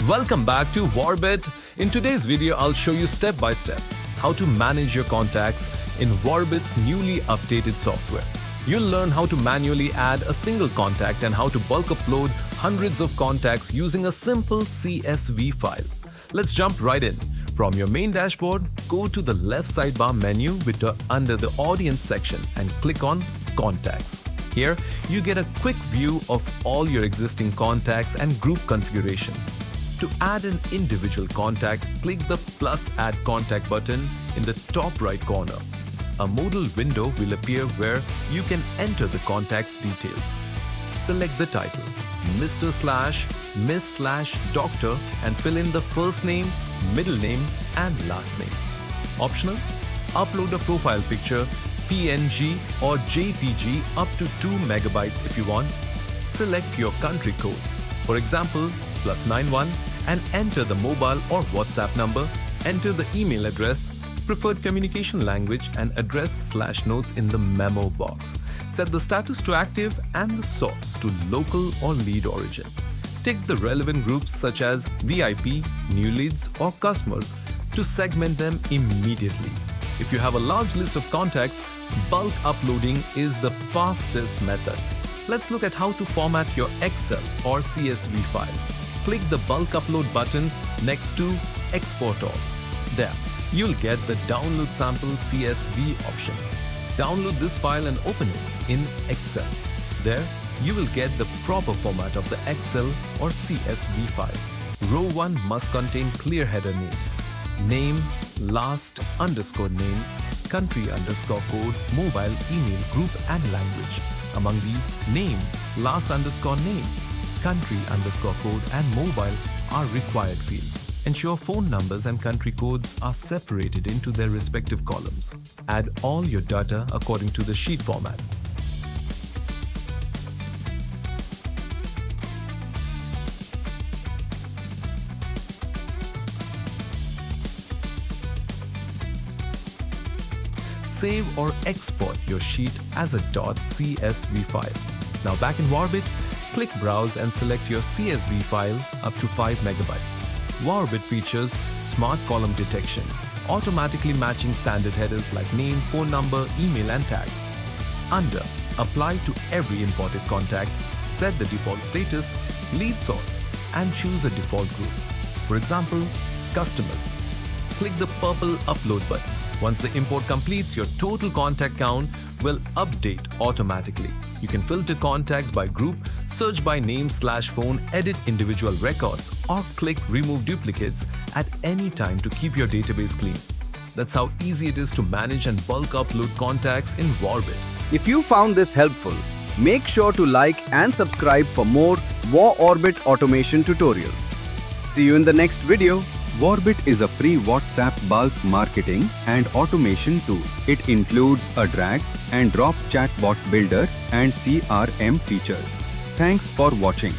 Welcome back to Waorbit. In today's video, I'll show you step by step how to manage your contacts in Waorbit's newly updated software. You'll learn how to manually add a single contact and how to bulk upload hundreds of contacts using a simple CSV file. Let's jump right in. From your main dashboard, go to the left sidebar menu under the Audience section and click on Contacts. Here, you get a quick view of all your existing contacts and group configurations. To add an individual contact, click the plus Add Contact button in the top right corner. A modal window will appear where you can enter the contact's details. Select the title, Mr/Miss/Doctor, and fill in the first name, middle name, and last name. Optional, upload a profile picture, PNG or JPG up to 2 megabytes if you want. Select your country code, for example, +91, and enter the mobile or WhatsApp number. Enter the email address, preferred communication language, and address/notes in the memo box. Set the status to active and the source to local or lead origin. Tick the relevant groups such as VIP, new leads, or customers to segment them immediately. If you have a large list of contacts, bulk uploading is the fastest method. Let's look at how to format your Excel or CSV file. Click the bulk upload button next to Export All. There, you'll get the Download Sample CSV option. Download this file and open it in Excel. There, you will get the proper format of the Excel or CSV file. Row 1 must contain clear header names: name, last underscore name, country underscore code, mobile, email, group, and language. Among these, name, last underscore name, country underscore code, and mobile are required fields. Ensure phone numbers and country codes are separated into their respective columns. Add all your data according to the sheet format. Save or export your sheet as a .csv file. Now back in Waorbit, click Browse and select your CSV file up to 5 megabytes. Waorbit features smart column detection, automatically matching standard headers like name, phone number, email, and tags. Under Apply to every imported contact, set the default status, lead source, and choose a default group. For example, customers. Click the purple Upload button. Once the import completes, your total contact count will update automatically. You can filter contacts by group, search by name/phone, edit individual records, or click Remove Duplicates at any time to keep your database clean. That's how easy it is to manage and bulk upload contacts in Waorbit. If you found this helpful, make sure to like and subscribe for more Waorbit automation tutorials. See you in the next video. Waorbit is a free WhatsApp bulk marketing and automation tool. It includes a drag and drop chatbot builder and CRM features. Thanks for watching.